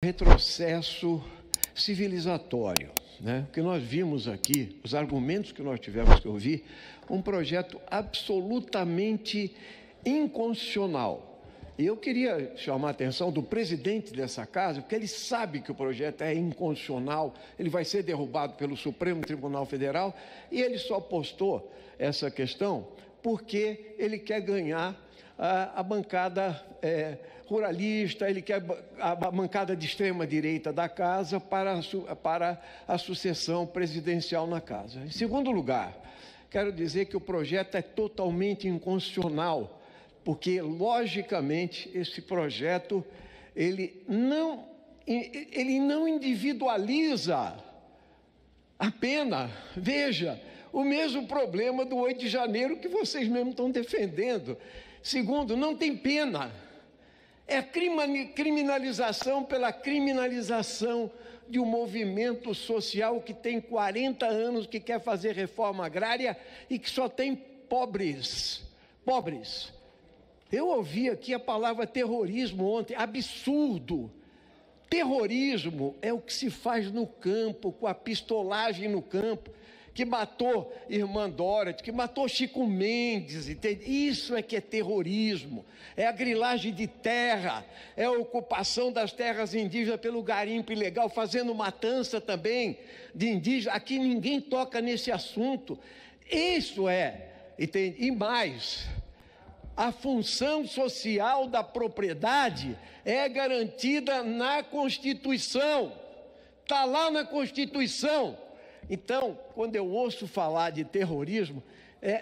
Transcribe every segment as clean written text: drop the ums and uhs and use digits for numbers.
Retrocesso civilizatório, né? O que nós vimos aqui, os argumentos que nós tivemos que ouvir, um projeto absolutamente inconstitucional. E eu queria chamar a atenção do presidente dessa casa, porque ele sabe que o projeto é inconstitucional, ele vai ser derrubado pelo Supremo Tribunal Federal, e ele só postou essa questão porque ele quer ganhar a bancada ruralista, ele quer a bancada de extrema-direita da casa para a sucessão presidencial na casa. Em segundo lugar, quero dizer que o projeto é totalmente inconstitucional, porque, logicamente, esse projeto ele não individualiza a pena. Veja, o mesmo problema do 8 de janeiro que vocês mesmos estão defendendo. Segundo, não tem pena. É a criminalização pela criminalização de um movimento social que tem 40 anos, que quer fazer reforma agrária e que só tem pobres. Eu ouvi aqui a palavra terrorismo ontem, absurdo. Terrorismo é o que se faz no campo, com a pistolagem no campo, que matou Irmã Dorothy, que matou Chico Mendes, entende? Isso é que é terrorismo, é a grilagem de terra, é a ocupação das terras indígenas pelo garimpo ilegal, fazendo matança também de indígenas. Aqui ninguém toca nesse assunto. Isso é, entende? E mais, a função social da propriedade é garantida na Constituição, está lá na Constituição. Então, quando eu ouço falar de terrorismo,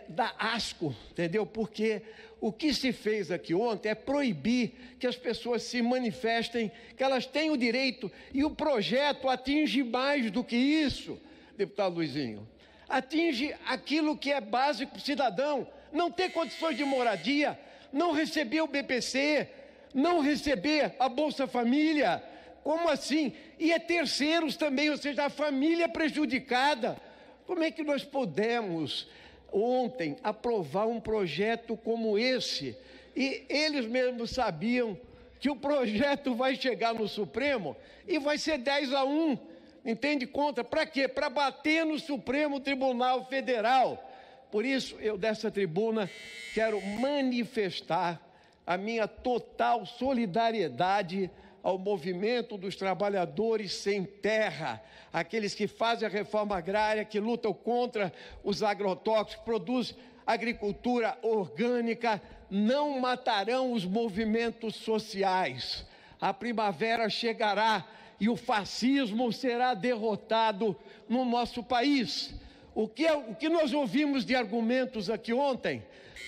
dá asco, entendeu? Porque o que se fez aqui ontem é proibir que as pessoas se manifestem, que elas têm o direito, e o projeto atinge mais do que isso, deputado Luizinho. Atinge aquilo que é básico para o cidadão, não ter condições de moradia, não receber o BPC, não receber a Bolsa Família. Como assim? E é terceiros também, ou seja, a família prejudicada. Como é que nós pudemos ontem aprovar um projeto como esse? E eles mesmos sabiam que o projeto vai chegar no Supremo e vai ser 10-1, entende? Contra. Para quê? Para bater no Supremo Tribunal Federal. Por isso, eu dessa tribuna quero manifestar a minha total solidariedade ao movimento dos trabalhadores sem terra, aqueles que fazem a reforma agrária, que lutam contra os agrotóxicos, produzem agricultura orgânica, não matarão os movimentos sociais. A primavera chegará e o fascismo será derrotado no nosso país. O que nós ouvimos de argumentos aqui ontem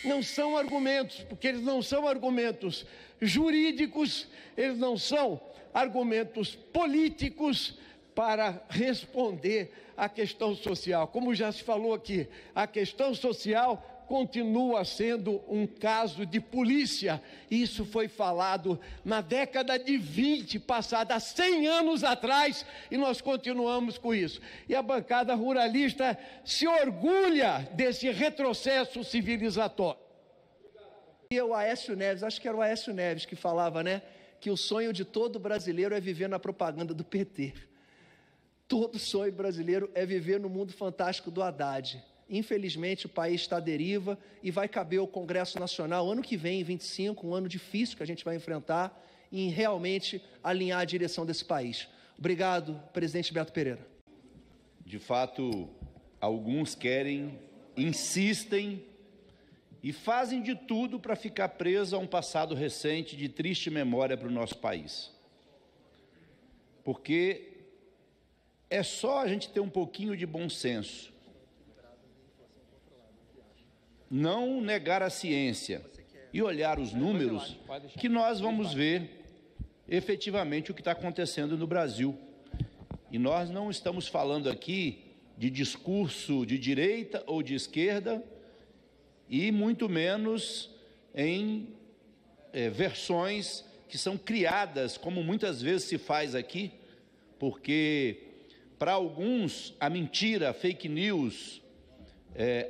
não são argumentos, porque eles não são argumentos jurídicos, eles não são argumentos políticos para responder à questão social. Como já se falou aqui, a questão social continua sendo um caso de polícia. Isso foi falado na década de 20 passada, há 100 anos atrás, e nós continuamos com isso. E a bancada ruralista se orgulha desse retrocesso civilizatório. E o Aécio Neves, acho que era o Aécio Neves que falava, né, que o sonho de todo brasileiro é viver na propaganda do PT. Todo sonho brasileiro é viver no mundo fantástico do Haddad. Infelizmente, o país está à deriva e vai caber ao Congresso Nacional, ano que vem, em 25, um ano difícil que a gente vai enfrentar, em realmente alinhar a direção desse país. Obrigado, presidente Beto Pereira. De fato, alguns querem, insistem e fazem de tudo para ficar preso a um passado recente de triste memória para o nosso país. Porque é só a gente ter um pouquinho de bom senso, não negar a ciência e olhar os números, que nós vamos ver efetivamente o que está acontecendo no Brasil. E nós não estamos falando aqui de discurso de direita ou de esquerda, e muito menos em versões que são criadas, como muitas vezes se faz aqui, porque para alguns a mentira, a fake news,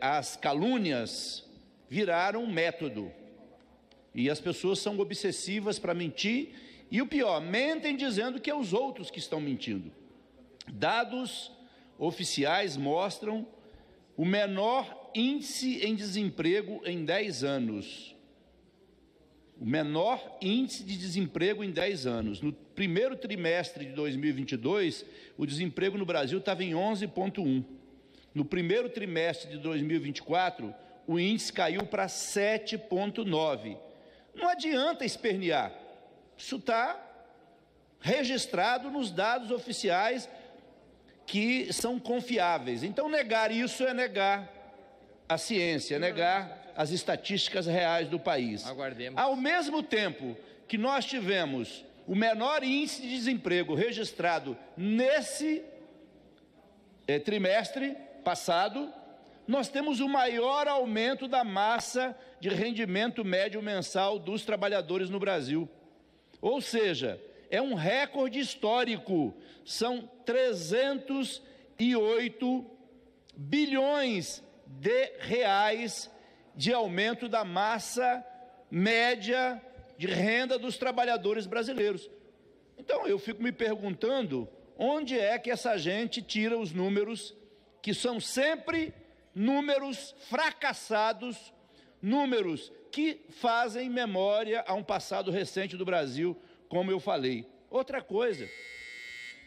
as calúnias viraram um método, e as pessoas são obsessivas para mentir E o pior, mentem dizendo que é os outros que estão mentindo. Dados oficiais mostram o menor índice em desemprego em 10 anos. O menor índice de desemprego em 10 anos. No primeiro trimestre de 2022, o desemprego no Brasil estava em 11,1. No primeiro trimestre de 2024, o índice caiu para 7,9. Não adianta espernear. Isso está registrado nos dados oficiais que são confiáveis. Então, negar isso é negar a ciência, é negar as estatísticas reais do país. Aguardemos. Ao mesmo tempo que nós tivemos o menor índice de desemprego registrado nesse trimestre passado, nós temos o maior aumento da massa de rendimento médio mensal dos trabalhadores no Brasil. Ou seja, é um recorde histórico, são 308 bilhões de reais de aumento da massa média de renda dos trabalhadores brasileiros. Então, eu fico me perguntando onde é que essa gente tira os números, que são sempre números fracassados, números que fazem memória a um passado recente do Brasil, como eu falei. Outra coisa,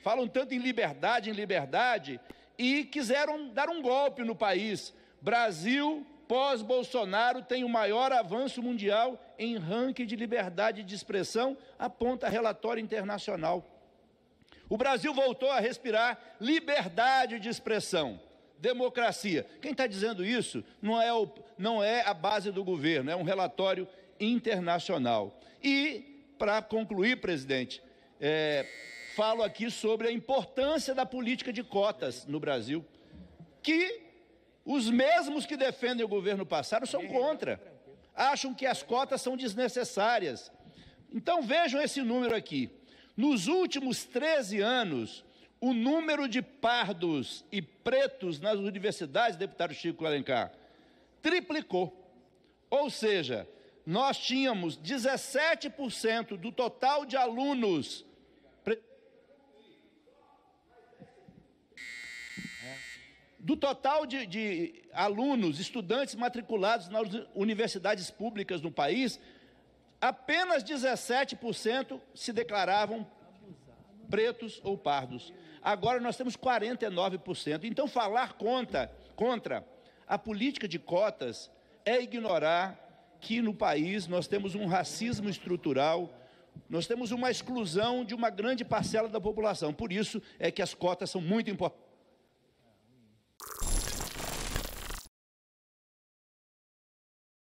falam tanto em liberdade, e quiseram dar um golpe no país. Brasil, pós-Bolsonaro, tem o maior avanço mundial em ranking de liberdade de expressão, aponta relatório internacional. O Brasil voltou a respirar liberdade de expressão, democracia. Quem está dizendo isso não é a base do governo, é um relatório internacional. E, para concluir, presidente, falo aqui sobre a importância da política de cotas no Brasil, que os mesmos que defendem o governo passado são contra, acham que as cotas são desnecessárias. Então vejam esse número aqui, nos últimos 13 anos, o número de pardos e pretos nas universidades, deputado Chico Alencar, triplicou, ou seja, nós tínhamos 17% do total de alunos de alunos, estudantes matriculados nas universidades públicas no país, apenas 17% se declaravam pretos ou pardos. Agora nós temos 49%. Então, falar contra a política de cotas é ignorar que no país nós temos um racismo estrutural, nós temos uma exclusão de uma grande parcela da população. Por isso é que as cotas são muito importantes.